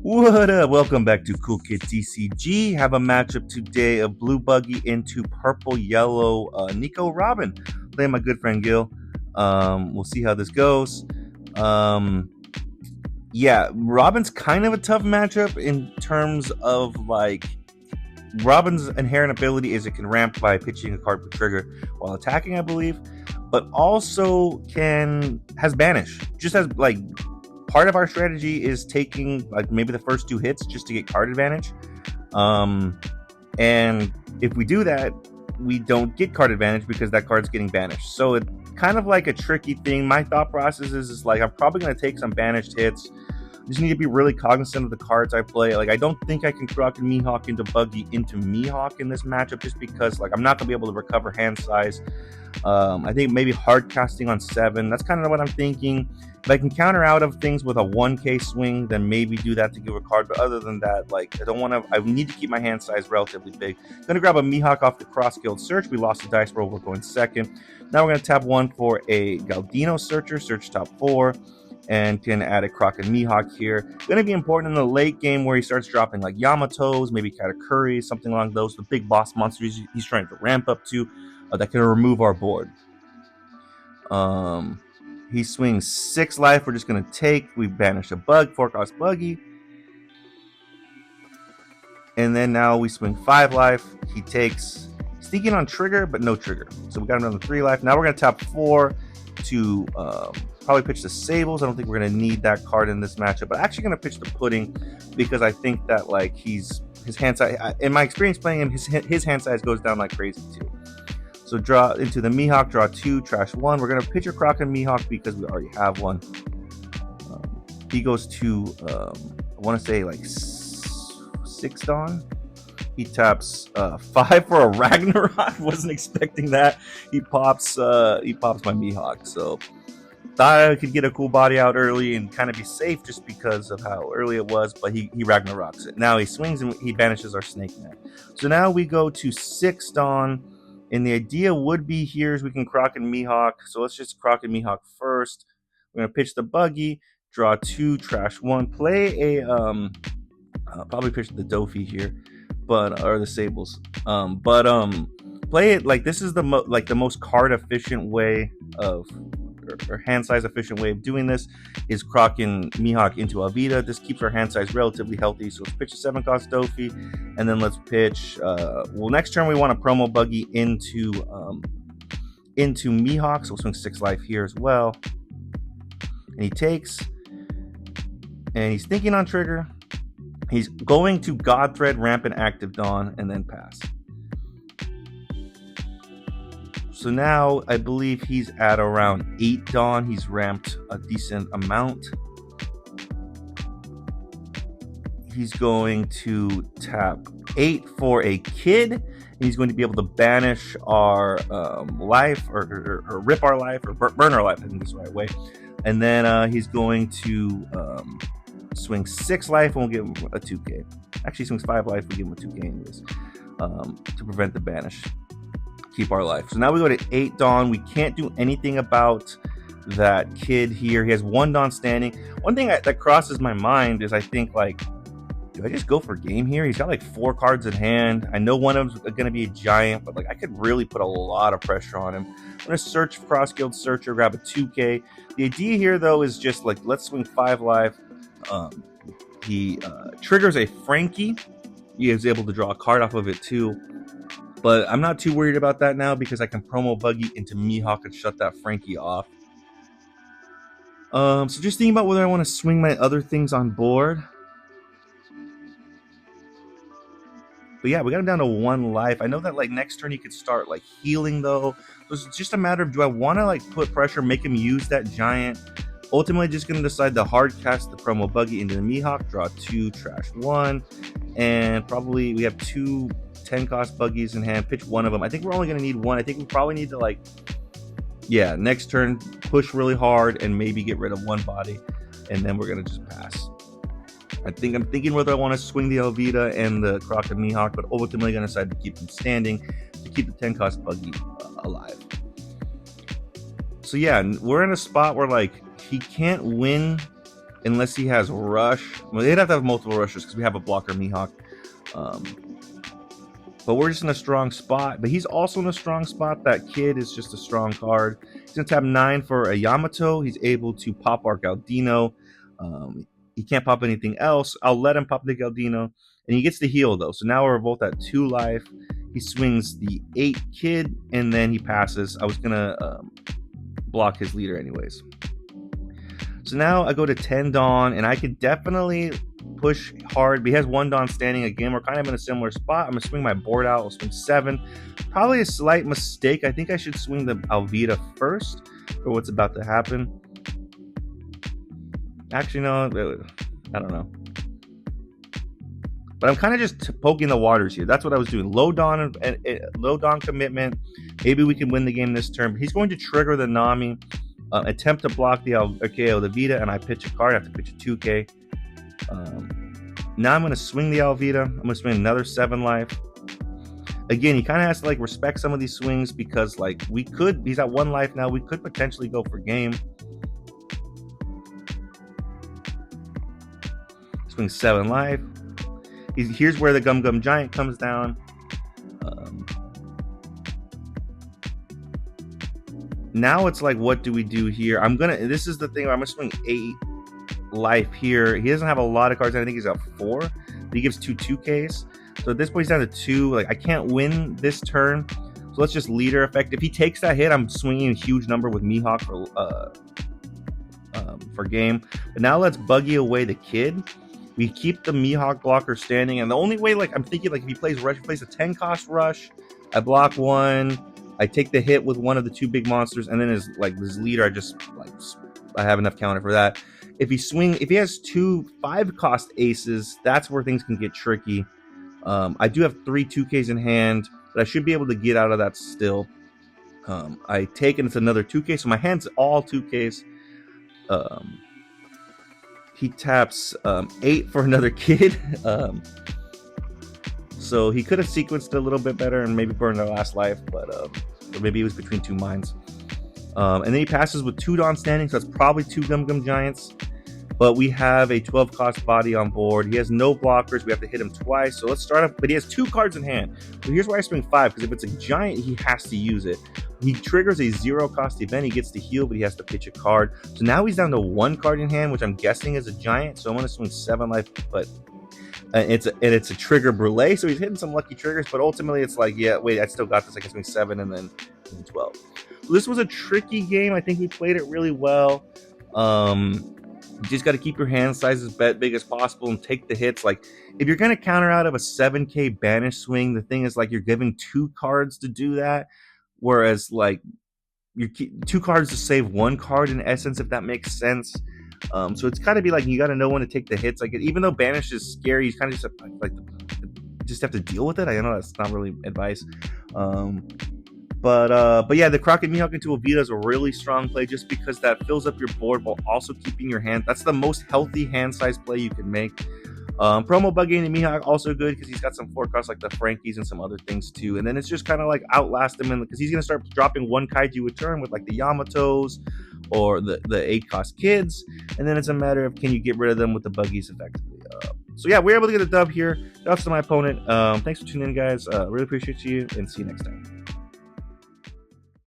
What up? Welcome back to Cool Kid TCG. Have a matchup today of Blue Buggy into Purple Yellow Nico Robin. Playing my good friend Gil. We'll see how this goes. Yeah, Robin's kind of a tough matchup in terms of like Robin's inherent ability is it can ramp by pitching a card per trigger while attacking, I believe, but also has banish. Just as like part of our strategy is taking like maybe the first two hits just to get card advantage. And if we do that, we don't get card advantage because that card's getting banished. So it's kind of like a tricky thing. My thought process is like I'm probably going to take some banished hits. I just need to be really cognizant of the cards I play. Like I don't think I can Croc and Mihawk into Buggy into Mihawk in this matchup just because like I'm not going to be able to recover hand size. I think maybe hard casting on 7. That's kind of what I'm thinking. If I can counter out of things with a 1k swing, then maybe do that to give a card. But other than that, like I need to keep my hand size relatively big. Gonna grab a Mihawk off the Cross Guild Search. We lost the dice roll, we're going second. Now we're gonna tap 1 for a Galdino Searcher, search top 4, and can add a Croc and Mihawk here. Gonna be important in the late game where he starts dropping like Yamatos, maybe Katakuri, something along those, the big boss monsters he's trying to ramp up to that can remove our board. He swings 6 life. We're just going to take. We banish a bug, 4-cost Buggy. And then now we swing 5 life. He takes. He's thinking on trigger, but no trigger. So we got another 3 life. Now we're going to tap 4 to probably pitch the Sables. I don't think we're going to need that card in this matchup. But I'm actually going to pitch the Pudding because I think that like his hand size, in my experience playing him, his hand size goes down like crazy too. So draw into the Mihawk, draw 2, trash 1. We're going to pitch a Croc and Mihawk because we already have one. He goes to, I want to say like 6 Dawn. He taps 5 for a Ragnarok. Wasn't expecting that. He pops my Mihawk. So thought I could get a cool body out early and kind of be safe just because of how early it was. But he Ragnaroks it. Now he swings and he banishes our Snake Man. So now we go to 6 Dawn. And the idea would be here is we can Croc and Mihawk. So let's just Croc and Mihawk first. We're gonna pitch the Buggy, draw 2, trash 1, play a probably pitch the Dofi here, or the Sables. Play it like this is the most card efficient way of or hand size efficient way of doing this is Crocking Mihawk into Alvida. This keeps our hand size relatively healthy. So let's pitch a 7-cost Dofi, and then let's pitch. Next turn we want to promo Buggy into Mihawk. So we'll swing 6 life here as well. And he takes, and he's thinking on trigger. He's going to God Thread, Rampant Active Dawn, and then pass. So now I believe he's at around 8 Dawn. He's ramped a decent amount. He's going to tap 8 for a Kid. And he's going to be able to banish our life or rip our life or burn our life, I think is the right way. And then he's going to swing 6 life and we'll give him a 2k. Actually, he swings 5 life, we'll give him a 2k anyways to prevent the banish. Keep our life. So now we go to 8 Dawn. We can't do anything about that Kid here. He has 1 Dawn standing. One thing that crosses my mind is I think like, do I just go for game here? He's got like 4 cards in hand. I know one of them's going to be a giant, but like I could really put a lot of pressure on him. I'm going to search Cross Guild Searcher, grab a 2k. The idea here though is just like let's swing 5 life. He triggers a Frankie. He is able to draw a card off of it too. But I'm not too worried about that now because I can promo Buggy into Mihawk and shut that Frankie off. So just thinking about whether I want to swing my other things on board. But yeah, we got him down to 1 life. I know that like next turn he could start like healing though. So it's just a matter of do I want to like put pressure, make him use that giant. Ultimately just going to decide to hard cast the promo Buggy into the Mihawk, draw 2, trash 1. And probably we have 2 10-cost Buggies in hand, pitch 1 of them. I think we're only going to need 1. I think we probably need to like, yeah, next turn push really hard and maybe get rid of 1 body. And then we're going to just pass. I'm thinking whether I want to swing the Alvida and the Croc and Mihawk, but ultimately going to decide to keep them standing to keep the 10-cost Buggy alive. So yeah, we're in a spot where like he can't win unless he has rush. Well, they'd have to have multiple rushers because we have a blocker Mihawk. But we're just in a strong spot. But he's also in a strong spot. That kid is just a strong card. He's going to tap 9 for a Yamato. He's able to pop our Galdino. He can't pop anything else. I'll let him pop the Galdino. And he gets the heal, though. So now we're both at 2 life. He swings the 8 kid, and then he passes. I was going to block his leader anyways. So now I go to 10 Dawn, and I could definitely push hard. But he has 1 Dawn standing again. We're kind of in a similar spot. I'm going to swing my board out. I'll swing 7. Probably a slight mistake. I think I should swing the Alvita first for what's about to happen. Actually, no. I don't know. But I'm kind of just poking the waters here. That's what I was doing. Low Dawn commitment. Maybe we can win the game this turn. But he's going to trigger the Nami. Attempt to block the KO the Vita, and I pitch a card. I have to pitch a 2K. Now I'm going to swing the Alvita. I'm going to swing another 7 life. Again, he kind of has to like respect some of these swings because like we could. He's at 1 life now. We could potentially go for game. Swing 7 life. Here's where the Gum Gum Giant comes down. Now it's like, what do we do here? This is the thing. I'm gonna swing 8 life here. He doesn't have a lot of cards. I think he's got 4. He gives 2 2Ks. So at this point, he's down to 2. Like I can't win this turn. So let's just leader effect. If he takes that hit, I'm swinging a huge number with Mihawk for game. But now let's Buggy away the kid. We keep the Mihawk blocker standing, and the only way, like I'm thinking, like if he plays rush, he plays a 10 cost rush. I block 1. I take the hit with one of the 2 big monsters, and then his leader, I have enough counter for that. If he has 2 5 cost aces, that's where things can get tricky. I do have 3 2Ks in hand, but I should be able to get out of that still. I take, and it's another 2K, so my hand's all 2Ks. He taps 8 for another kid. So he could have sequenced a little bit better and maybe burned our last life, but or maybe he was between 2 mines. And then he passes with 2 Dawn standing, so that's probably 2 Gum Gum Giants. But we have a 12 cost body on board. He has no blockers. We have to hit him twice. So let's start off. But he has 2 cards in hand. So here's why I swing 5, because if it's a giant, he has to use it. He triggers a 0 cost event. He gets to heal, but he has to pitch a card. So now he's down to 1 card in hand, which I'm guessing is a giant. So I'm going to swing 7 life, but it's a trigger brulee. So he's hitting some lucky triggers, but ultimately it's like, yeah, wait, I still got this. I can swing 7 and then 12. So this was a tricky game. I think we played it really well. You just got to keep your hand sizes big as possible and take the hits. Like if you're going to counter out of a 7K banish swing, the thing is like you're giving 2 cards to do that. Whereas like you keep 2 cards to save 1 card in essence, if that makes sense. So it's got to be like you got to know when to take the hits. Like even though banish is scary, you kind of just have to deal with it. I know that's not really advice. But yeah, the Crockett Mihawk into Alvita is a really strong play just because that fills up your board while also keeping your hand. That's the most healthy hand size play you can make. Promo Buggy into Mihawk also good because he's got some 4 costs like the Frankies and some other things too. And then it's just kind of like outlast him because he's going to start dropping 1 kaiju a turn with like the Yamatos or the 8 cost kids. And then it's a matter of can you get rid of them with the Buggies effectively. So yeah, we're able to get a dub here. Shouts to my opponent. Thanks for tuning in, guys. Really appreciate you and see you next time.